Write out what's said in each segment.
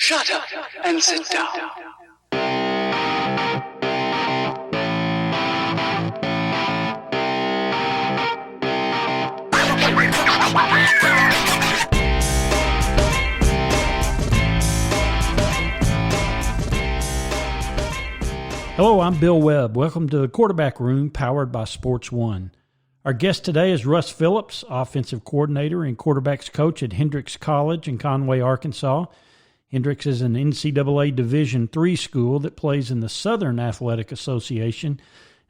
Shut up and sit down. Hello, I'm Bill Webb. Welcome to the Quarterback Room, powered by Sports One. Our guest today is Russ Phillips, offensive coordinator and quarterbacks coach at Hendrix College in Conway, Arkansas. Hendrix is an NCAA Division III school that plays in the Southern Athletic Association.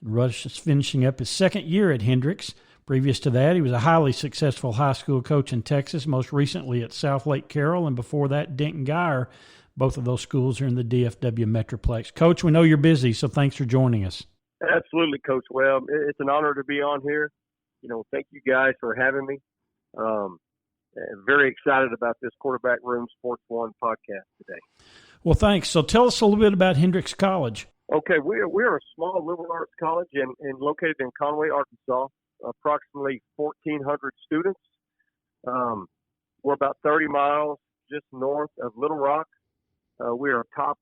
Russ is finishing up his second year at Hendrix. Previous to that, he was a highly successful high school coach in Texas, most recently at South Lake Carroll, and before that, Denton Guyer. Both of those schools are in the DFW Metroplex. Coach, we know you're busy, so thanks for joining us. Absolutely, Coach Webb. It's an honor to be on here. Thank you guys for having me. Very excited about this Quarterback Room Sports One podcast today. Well, thanks. So tell us a little bit about Hendrix College. Okay, we're a small liberal arts college and located in Conway, Arkansas. Approximately 1,400 students. We're about 30 miles just north of Little Rock. We are a top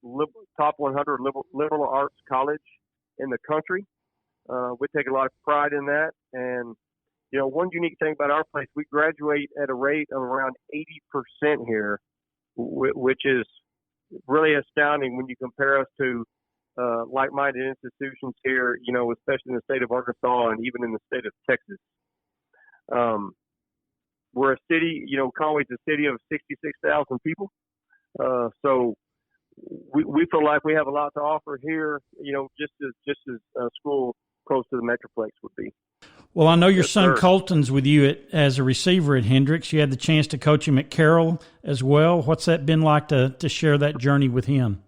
100 liberal arts college in the country. We take a lot of pride in that. And, one unique thing about our place, we graduate at a rate of around 80% here, which is really astounding when you compare us to like-minded institutions here, especially in the state of Arkansas and even in the state of Texas. We're a city, Conway's a city of 66,000 people. So we feel like we have a lot to offer here, just as a school close to the Metroplex would be. Well, I know your Yes, son sir. Colton's with you as a receiver at Hendrix. You had the chance to coach him at Carroll as well. What's that been like to share that journey with him?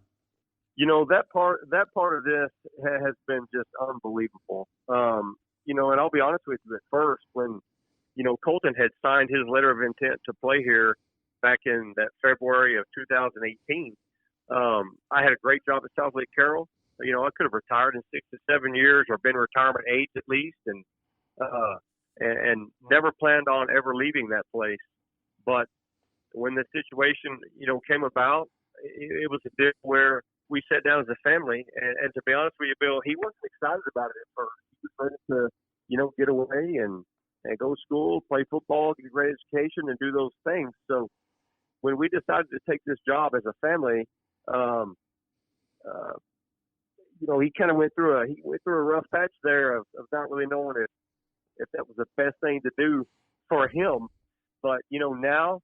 That part of this has been just unbelievable. And I'll be honest with you, at first when, Colton had signed his letter of intent to play here back in that February of 2018, I had a great job at South Lake Carroll. I could have retired in 6 to 7 years or been retirement age at least, and never planned on ever leaving that place. But when the situation, came about, it was a bit where we sat down as a family, and to be honest with you, Bill, he wasn't excited about it at first. He was ready to, get away and go to school, play football, get a great education, and do those things. So when we decided to take this job as a family, he kind of went through a rough patch there of not really knowing if that was the best thing to do for him. But now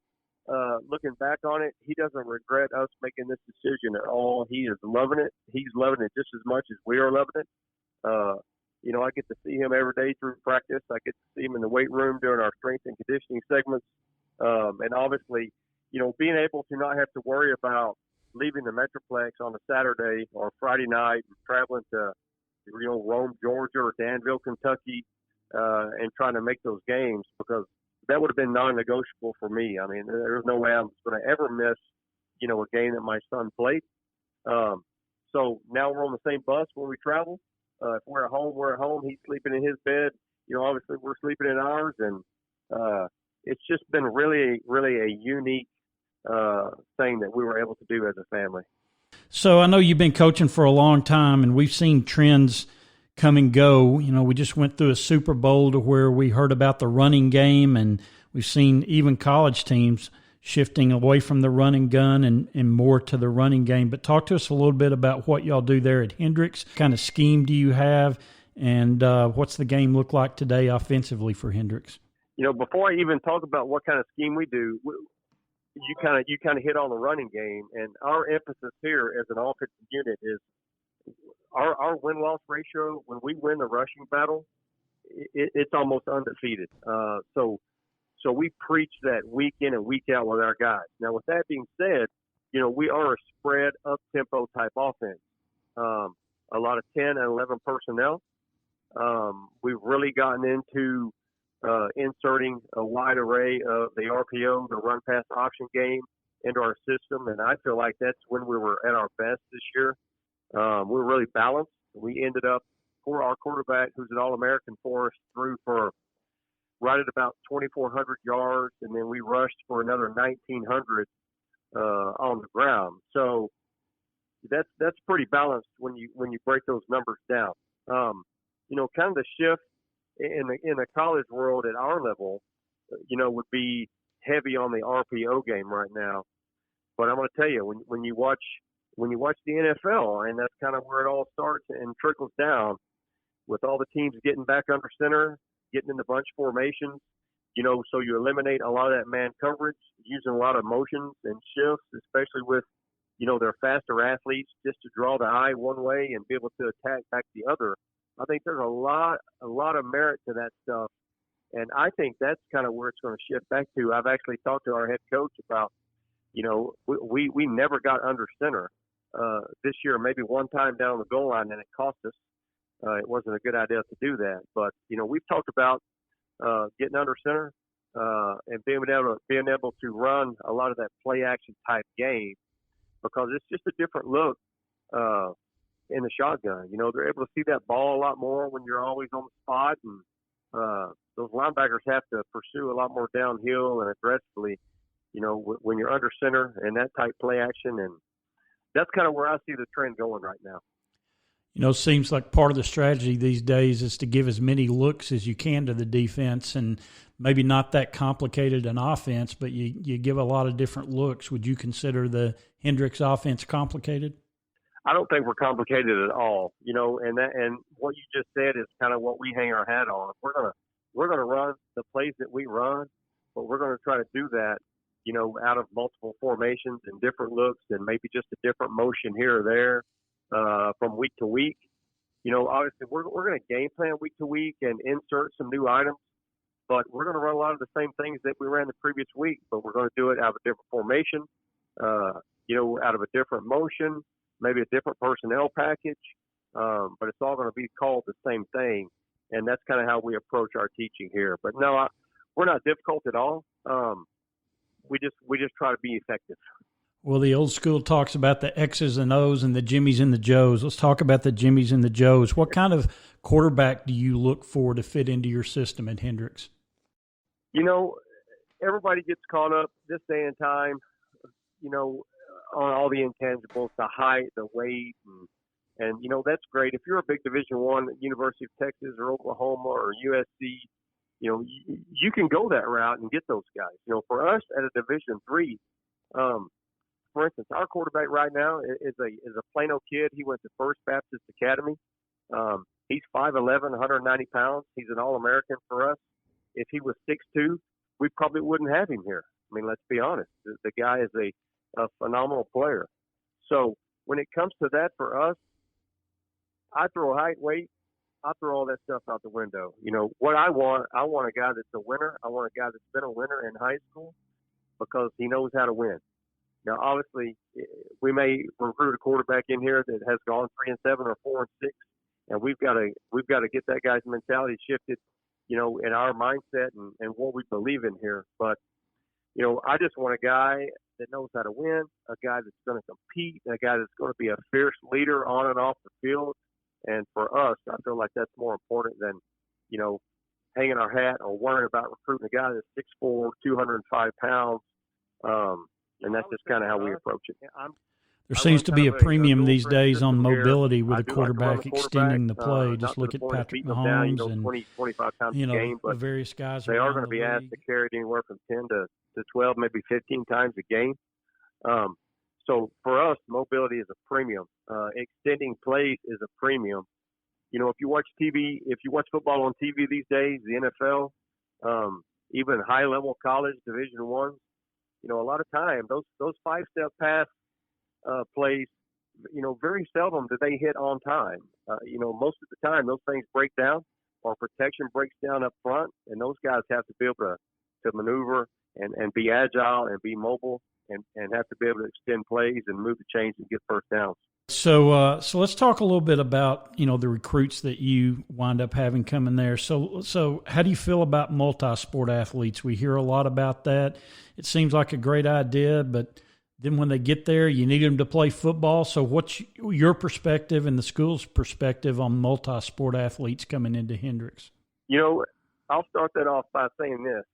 looking back on it, he doesn't regret us making this decision at all. He is loving it. He's loving it just as much as we are loving it. I get to see him every day through practice. I get to see him in the weight room during our strength and conditioning segments. And obviously, being able to not have to worry about leaving the Metroplex on a Saturday or Friday night and traveling to, Rome, Georgia or Danville, Kentucky, and trying to make those games, because that would have been non-negotiable for me. I mean, there's no way I'm going to ever miss, a game that my son played. So now we're on the same bus when we travel. If we're at home, we're at home. He's sleeping in his bed. Obviously we're sleeping in ours. And it's just been really, really a unique thing that we were able to do as a family. So I know you've been coaching for a long time, and we've seen trends come and go. We just went through a Super Bowl to where we heard about the running game, and we've seen even college teams shifting away from the running gun and more to the running game. But talk to us a little bit about what y'all do there at Hendrix. What kind of scheme do you have, and what's the game look like today offensively for Hendrix? Before I even talk about what kind of scheme we do, you kind of hit on the running game, and our emphasis here as an offensive unit is our win-loss ratio. When we win the rushing battle, it's almost undefeated. So we preach that week in and week out with our guys. Now, with that being said, we are a spread up-tempo type offense. A lot of 10 and 11 personnel. We've really gotten into inserting a wide array of the RPO, the run-pass option game, into our system, and I feel like that's when we were at our best this year. We're really balanced. We ended up, for our quarterback, who's an All-American for us, threw for right at about 2,400 yards, and then we rushed for another 1,900 on the ground. So pretty balanced when you break those numbers down. Kind of the shift in the college world at our level, would be heavy on the RPO game right now. But I'm going to tell you, when you watch the NFL, and that's kind of where it all starts and trickles down, with all the teams getting back under center, getting into bunch formations, so you eliminate a lot of that man coverage, using a lot of motions and shifts, especially with, their faster athletes, just to draw the eye one way and be able to attack back the other. I think there's a lot of merit to that stuff. And I think that's kind of where it's going to shift back to. I've actually talked to our head coach about, we never got under center this year, maybe one time down the goal line, and it cost us. It wasn't a good idea to do that. But, we've talked about getting under center and being able to run a lot of that play action type game, because it's just a different look in the shotgun. They're able to see that ball a lot more when you're always on the spot, and those linebackers have to pursue a lot more downhill and aggressively, when you're under center and that type play action. And that's kind of where I see the trend going right now. Seems like part of the strategy these days is to give as many looks as you can to the defense, and maybe not that complicated an offense, but you give a lot of different looks. Would you consider the Hendrix offense complicated? I don't think we're complicated at all, and what you just said is kind of what we hang our hat on. We're gonna run the plays that we run, but we're gonna try to do that, out of multiple formations and different looks, and maybe just a different motion here or there. From week to week, obviously we're going to game plan week to week and insert some new items, but we're going to run a lot of the same things that we ran the previous week, but we're going to do it out of a different formation, out of a different motion, maybe a different personnel package, but it's all going to be called the same thing, and that's kind of how we approach our teaching here. But no, we're not difficult at all. We just try to be effective. Well, the old school talks about the X's and O's and the Jimmies and the Joes. Let's talk about the Jimmies and the Joes. What kind of quarterback do you look for to fit into your system at Hendrix? Everybody gets caught up this day and time, on all the intangibles, the height, the weight, and that's great. If you're a big Division I, University of Texas or Oklahoma or USC, you can go that route and get those guys. For us at a Division III, for instance, our quarterback right now is a Plano kid. He went to First Baptist Academy. He's 5'11", 190 pounds. He's an All-American for us. If he was 6'2", we probably wouldn't have him here. I mean, let's be honest. The guy is a phenomenal player. So when it comes to that for us, I throw height, weight. I throw all that stuff out the window. What I want a guy that's a winner. I want a guy that's been a winner in high school because he knows how to win. Now, obviously, we may recruit a quarterback in here that has gone 3-7 or 4-6, and we've got to get that guy's mentality shifted, in our mindset and what we believe in here. But I just want a guy that knows how to win, a guy that's going to compete, a guy that's going to be a fierce leader on and off the field. And for us, I feel like that's more important than hanging our hat or worrying about recruiting a guy that's 6'4", 205 pounds. And that's just kind of how we approach it. There seems to be a premium these days on mobility with a quarterback extending the play. Just look at Patrick Mahomes and 25 times a game, but the various guys. They are going to be asked to carry it anywhere from 10 to 12, maybe 15 times a game. So for us, mobility is a premium. Extending plays is a premium. If you watch TV, if you watch football on TV these days, the NFL, even high-level college Division I, a lot of time those 5-step pass plays, very seldom do they hit on time. Most of the time those things break down or protection breaks down up front, and those guys have to be able to maneuver and be agile and be mobile and have to be able to extend plays and move the chains and get first downs. So let's talk a little bit about, the recruits that you wind up having coming there. So how do you feel about multi-sport athletes? We hear a lot about that. It seems like a great idea, but then when they get there, you need them to play football. So what's your perspective and the school's perspective on multi-sport athletes coming into Hendrix? I'll start that off by saying this.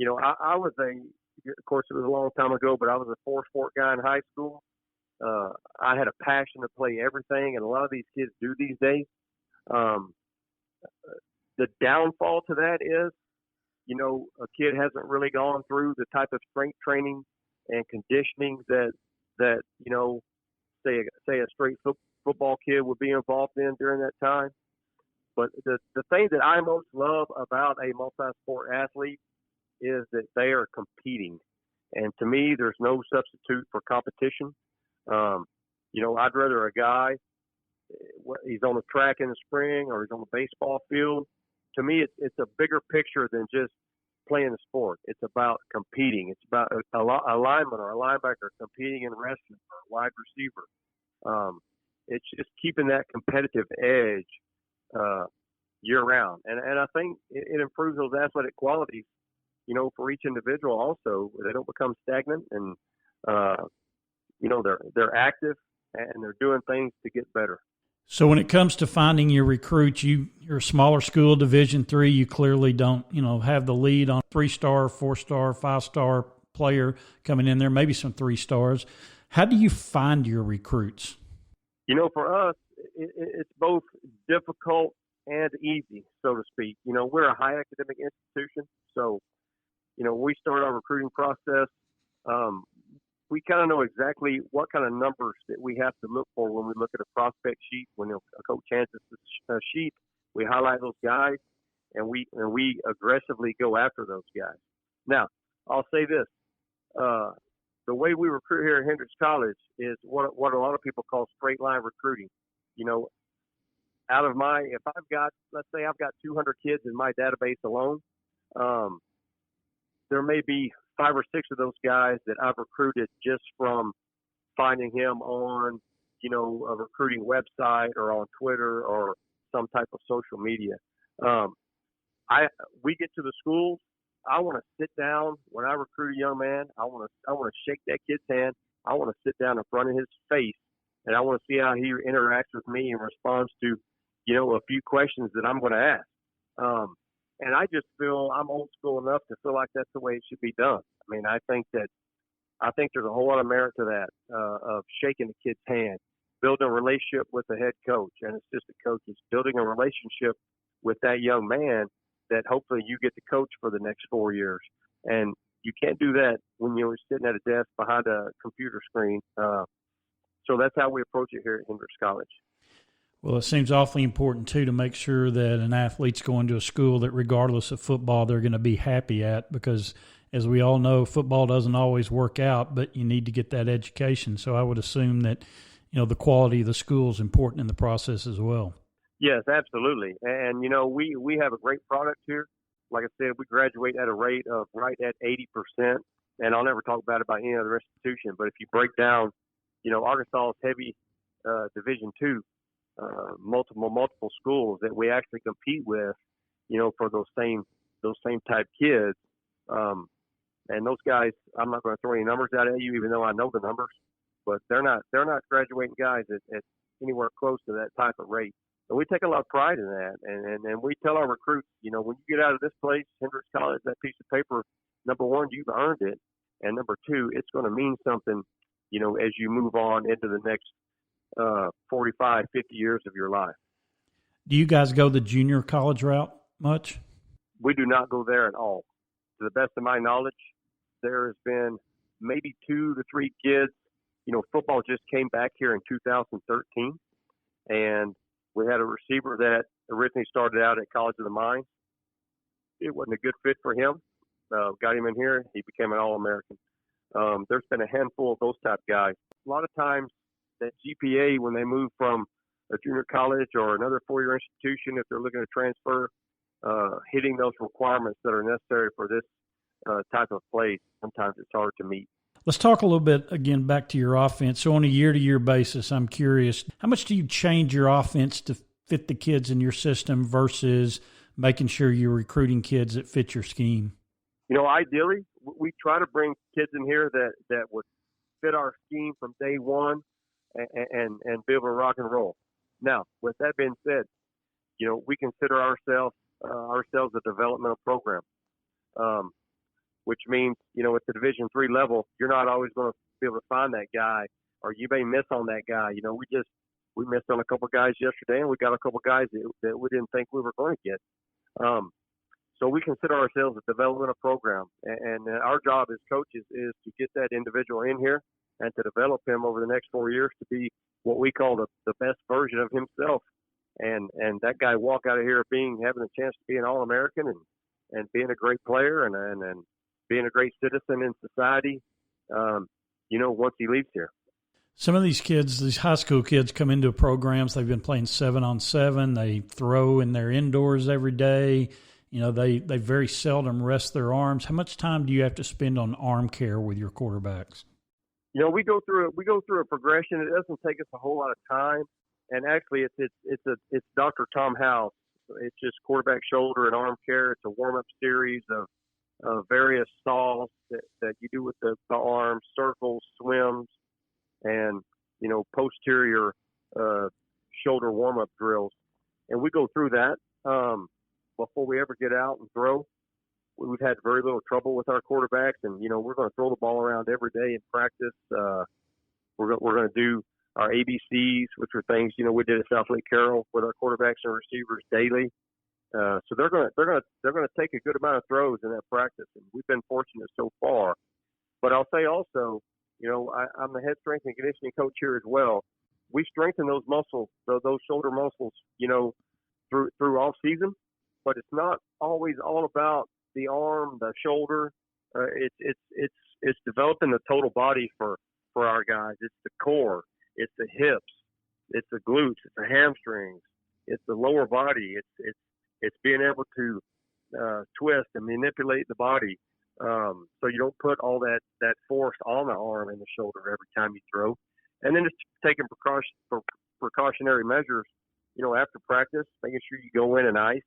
I was of course it was a long time ago, but I was a 4-sport guy in high school. I had a passion to play everything, and a lot of these kids do these days. Um, the downfall to that is, a kid hasn't really gone through the type of strength training and conditioning that say a straight football kid would be involved in during that time. But the thing that I most love about a multi-sport athlete is that they are competing. And to me, there's no substitute for competition. I'd rather a guy, he's on the track in the spring or he's on the baseball field. To me, it's a bigger picture than just playing the sport. It's about competing. It's about a lineman or a linebacker competing in wrestling or a wide receiver. It's just keeping that competitive edge year round. And I think it improves those athletic qualities, for each individual also. They don't become stagnant and, they're active and they're doing things to get better. So when it comes to finding your recruits, you're a smaller school, Division III. You clearly don't, have the lead on 3-star, 4-star, 5-star player coming in there, maybe some 3 stars. How do you find your recruits? For us, it's both difficult and easy, so to speak. We're a high academic institution, so, when we start our recruiting process, we kind of know exactly what kind of numbers that we have to look for when we look at a prospect sheet. When a coach hands us a sheet, we highlight those guys, and we aggressively go after those guys. Now, I'll say this: the way we recruit here at Hendrix College is what a lot of people call straight line recruiting. Let's say I've got 200 kids in my database alone, there may be 5 or 6 of those guys that I've recruited just from finding him on, a recruiting website or on Twitter or some type of social media. We get to the schools. I want to sit down when I recruit a young man. I want to shake that kid's hand. I want to sit down in front of his face, and I want to see how he interacts with me and responds to, a few questions that I'm going to ask. And I just feel I'm old school enough to feel like that's the way it should be done. I mean, I think there's a whole lot of merit to that, of shaking the kid's hand, building a relationship with the head coach and assistant coaches, building a relationship with that young man that hopefully you get to coach for the next 4 years. And you can't do that when you're sitting at a desk behind a computer screen. So that's how we approach it here at Hendrix College. Well, it seems awfully important, too, to make sure that an athlete's going to a school that regardless of football they're going to be happy at, because as we all know, football doesn't always work out, but you need to get that education. So I would assume that, the quality of the school is important in the process as well. Yes, absolutely. And, we have a great product here. Like I said, we graduate at a rate of right at 80%. And I'll never talk bad about any other institution, but if you break down, Arkansas's heavy Division II, multiple schools that we actually compete with, for those same type kids. And those guys, I'm not going to throw any numbers out at you, even though I know the numbers, but they're not graduating guys at anywhere close to that type of rate. And we take a lot of pride in that. And we tell our recruits, when you get out of this place, Hendrix College, that piece of paper, number one, you've earned it. And number two, it's going to mean something, as you move on into the next 45, 50 years of your life. Do you guys go the junior college route much? We do not go there at all. To the best of my knowledge, there has been maybe 2 to 3 kids. Football just came back here in 2013, and we had a receiver that originally started out at College of the Mines. It wasn't a good fit for him. Got him in here. He became an All-American. There's been a handful of those type guys. A lot of times, that GPA, when they move from a junior college or another 4-year institution, if they're looking to transfer, hitting those requirements that are necessary for this type of place, sometimes it's hard to meet. Let's talk a little bit, again, back to your offense. So on a year-to-year basis, I'm curious, how much do you change your offense to fit the kids in your system versus making sure you're recruiting kids that fit your scheme? Ideally, we try to bring kids in here that would fit our scheme from day one, and be able to rock and roll. Now, with that being said, we consider ourselves a developmental program, which means, at the Division III level, you're not always going to be able to find that guy or you may miss on that guy. We missed on a couple guys yesterday, and we got a couple guys that we didn't think we were going to get. So we consider ourselves a developmental program, and our job as coaches is to get that individual in here and to develop him over the next 4 years to be what we call the best version of himself. And that guy walk out of here having a chance to be an All-American and being a great player and being a great citizen in society, once he leaves here. Some of these kids, these high school kids, come into programs. They've been playing 7-on-7. They throw and they're indoors every day. They very seldom rest their arms. How much time do you have to spend on arm care with your quarterbacks? We go through a progression. It doesn't take us a whole lot of time. And actually, it's Dr. Tom House. It's just quarterback shoulder and arm care. It's a warm-up series of various saws that you do with the arms, circles, swims, and posterior shoulder warm-up drills. And we go through that before we ever get out and throw. We've had very little trouble with our quarterbacks, and we're going to throw the ball around every day in practice. We're going to do our ABCs, which are things we did at South Lake Carroll with our quarterbacks and receivers daily. So they're going to take a good amount of throws in that practice, and we've been fortunate so far. But I'll say also, I'm the head strength and conditioning coach here as well. We strengthen those muscles, those shoulder muscles, through off season. But it's not always all about the arm, the shoulder. It's developing the total body for our guys. It's the core, it's the hips, it's the glutes, it's the hamstrings, it's the lower body. It's being able to twist and manipulate the body, so you don't put all that force on the arm and the shoulder every time you throw. And then just taking precautionary measures, after practice, making sure you go in and ice.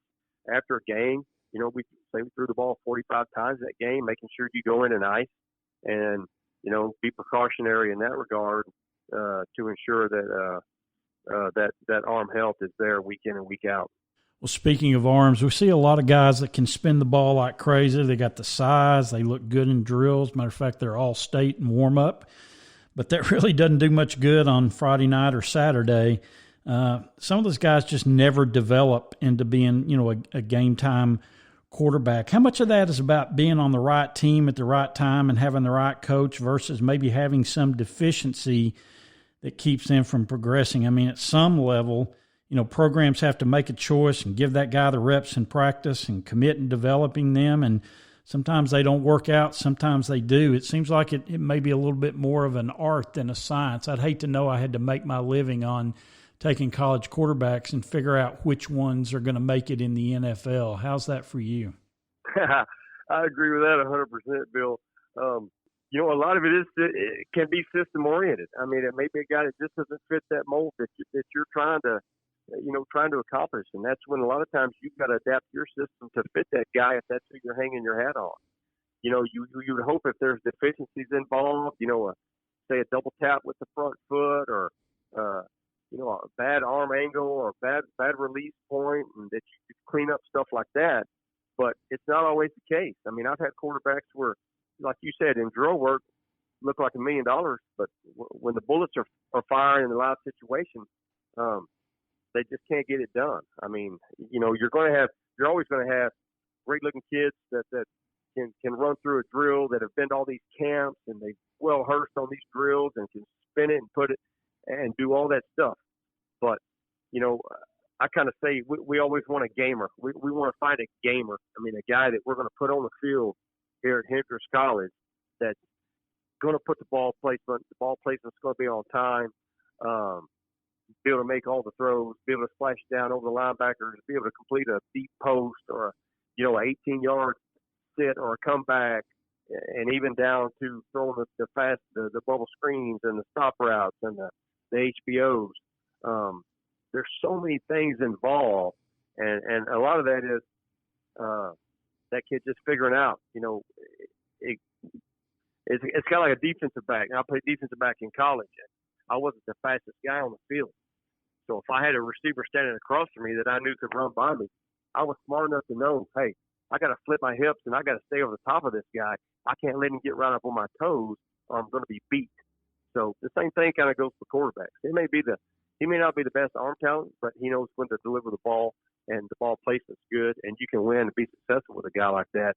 After a game, we threw the ball 45 times that game, making sure you go in and ice and, be precautionary in that regard to ensure that arm health is there week in and week out. Well, speaking of arms, we see a lot of guys that can spin the ball like crazy. They got the size. They look good in drills. Matter of fact, they're all state and warm up. But that really doesn't do much good on Friday night or Saturday. Some of those guys just never develop into being, a game time quarterback. How much of that is about being on the right team at the right time and having the right coach versus maybe having some deficiency that keeps them from progressing? I mean, at some level, programs have to make a choice and give that guy the reps in practice and commit in developing them. And sometimes they don't work out. Sometimes they do. It seems like it may be a little bit more of an art than a science. I'd hate to know I had to make my living on taking college quarterbacks and figure out which ones are going to make it in the NFL. How's that for you? I agree with that 100%, Bill. A lot of it can be system oriented. I mean, it may be a guy that just doesn't fit that mold that you're trying to accomplish. And that's when a lot of times you've got to adapt your system to fit that guy if that's who you're hanging your hat on. You would hope if there's deficiencies involved, say a double tap with the front foot or, a bad arm angle or bad release point, and that you could clean up stuff like that. But it's not always the case. I mean, I've had quarterbacks where, like you said, in drill work, look like $1 million, but when the bullets are firing in a live situation, they just can't get it done. I mean, you're always going to have great looking kids that can run through a drill, that have been to all these camps and they've well rehearsed on these drills and can spin it and put it and do all that stuff. But, I kind of say we always want a gamer. We want to find a gamer. I mean, a guy that we're going to put on the field here at Hendrix College that's going to put the ball placement's going to be on time, be able to make all the throws, be able to splash down over the linebackers, be able to complete a deep post or, an 18-yard sit or a comeback, and even down to throwing the bubble screens and the stop routes and the HBOs. There's so many things involved, and a lot of that is that kid just figuring out. It's kind of like a defensive back. I played defensive back in college. I wasn't the fastest guy on the field, so if I had a receiver standing across from me that I knew could run by me, I was smart enough to know, hey, I got to flip my hips and I got to stay over the top of this guy. I can't let him get right up on my toes, or I'm going to be beat. So the same thing kind of goes for quarterbacks. He may not be the best arm talent, but he knows when to deliver the ball, and the ball placement's good, and you can win and be successful with a guy like that.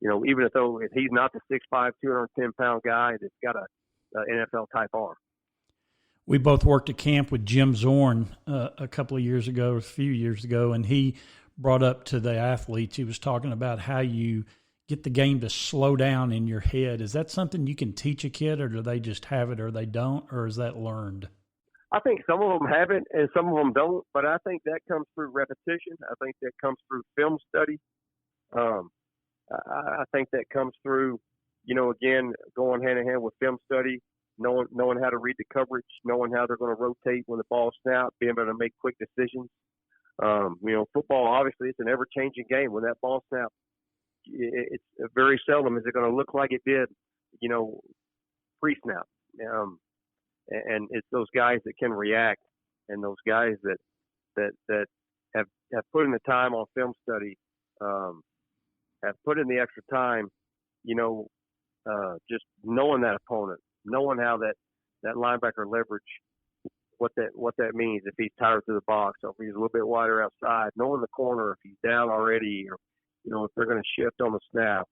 Even if he's not the 6'5", 210-pound guy that's got a NFL type arm. We both worked at camp with Jim Zorn a few years ago, and he brought up to the athletes, he was talking about how you get the game to slow down in your head. Is that something you can teach a kid, or do they just have it or they don't, or is that learned? I think some of them have it and some of them don't, but I think that comes through repetition. I think that comes through film study. I think that comes through, again, going hand in hand with film study, knowing how to read the coverage, knowing how they're going to rotate when the ball snaps, being able to make quick decisions. Football, obviously, it's an ever-changing game. When that ball snaps, it's very seldom is it going to look like it did, pre-snap. And it's those guys that can react, and those guys that have put in the time on film study, have put in the extra time, just knowing that opponent, knowing how that linebacker leverage, what that means if he's tired through the box, or if he's a little bit wider outside, knowing the corner if he's down already, or if they're going to shift on the snap.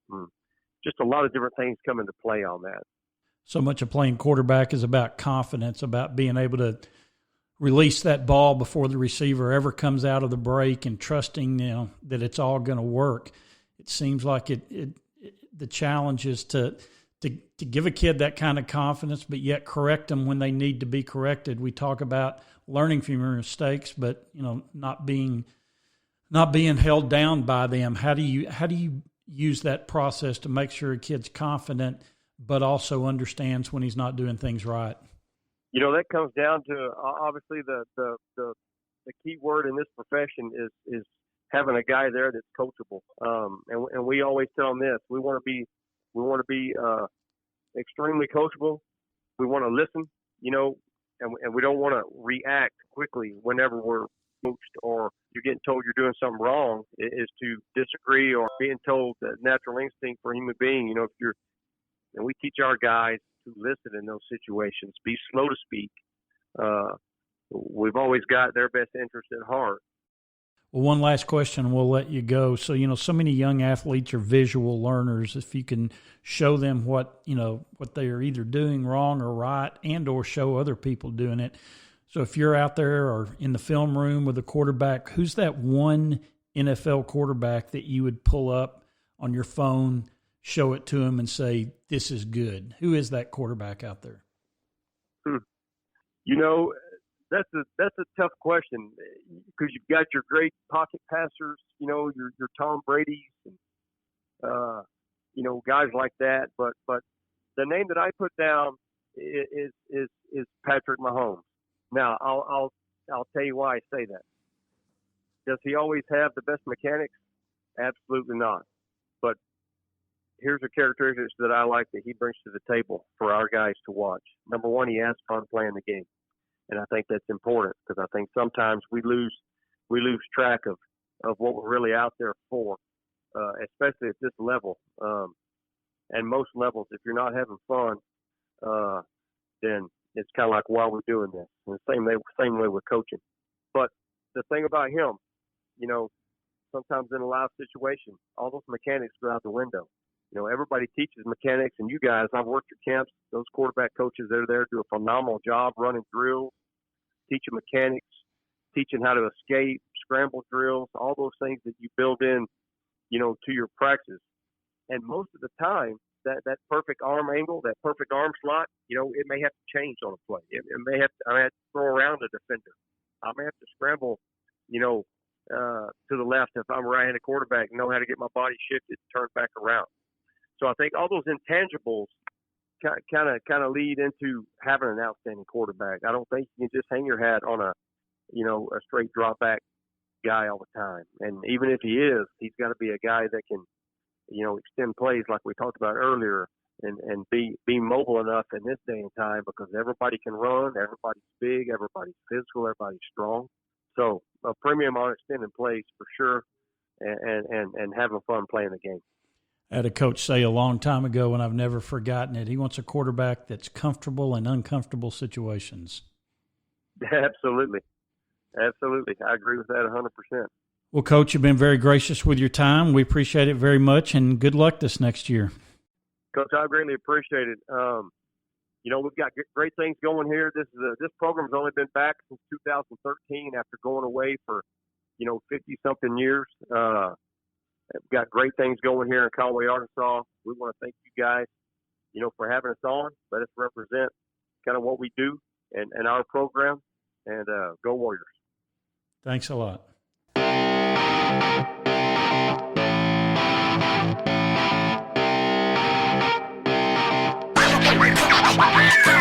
Just a lot of different things come into play on that. So much of playing quarterback is about confidence, about being able to release that ball before the receiver ever comes out of the break, and trusting that it's all going to work. It seems like the challenge is to give a kid that kind of confidence, but yet correct them when they need to be corrected. We talk about learning from your mistakes, but not being held down by them. How do you use that process to make sure a kid's confident, but also understands when he's not doing things right? That comes down to obviously the key word in this profession is having a guy there that's coachable. And we always tell them this: we want to be extremely coachable. We want to listen, and we don't want to react quickly whenever we're coached or you're getting told you're doing something wrong. Is to disagree, or being told that natural instinct for a human being. And we teach our guys to listen in those situations, be slow to speak. We've always got their best interest at heart. Well, one last question, and we'll let you go. So, so many young athletes are visual learners. If you can show them what they are either doing wrong or right, and or show other people doing it. So if you're out there or in the film room with a quarterback, who's that one NFL quarterback that you would pull up on your phone, show it to him, and say, this is good? Who is that quarterback out there? That's a tough question, because you've got your great pocket passers, your Tom Brady's, and guys like that. But the name that I put down is Patrick Mahomes. Now I'll tell you why I say that. Does he always have the best mechanics? Absolutely not. But here's the characteristics that I like that he brings to the table for our guys to watch. Number one, he has fun playing the game. And I think that's important, because I think sometimes we lose track of what we're really out there for, especially at this level. And most levels, if you're not having fun, then it's kind of like, why are we doing this? And the same way with coaching. But the thing about him, sometimes in a live situation, all those mechanics go out the window. Everybody teaches mechanics, and you guys, I've worked your camps. Those quarterback coaches that are there do a phenomenal job running drills, teaching mechanics, teaching how to escape, scramble drills, all those things that you build in, to your practice. And most of the time, that perfect arm angle, that perfect arm slot, it may have to change on a play. It may have to, I have to throw around a defender. I may have to scramble, to the left if I'm a right-handed quarterback, know how to get my body shifted, turn back around. So I think all those intangibles kind of lead into having an outstanding quarterback. I don't think you can just hang your hat on a straight drop back guy all the time. And even if he is, he's got to be a guy that can, extend plays like we talked about earlier, and be mobile enough in this day and time, because everybody can run, everybody's big, everybody's physical, everybody's strong. So a premium on extending plays for sure, and having fun playing the game. I had a coach say a long time ago, and I've never forgotten it. He wants a quarterback that's comfortable in uncomfortable situations. Absolutely. Absolutely. I agree with that 100%. Well, Coach, you've been very gracious with your time. We appreciate it very much, and good luck this next year. Coach, I greatly appreciate it. We've got great things going here. This program's only been back since 2013 after going away for, 50-something years. We've got great things going here in Conway, Arkansas. We want to thank you guys, for having us on. Let us represent kind of what we do and our program. And go Warriors. Thanks a lot. Wait.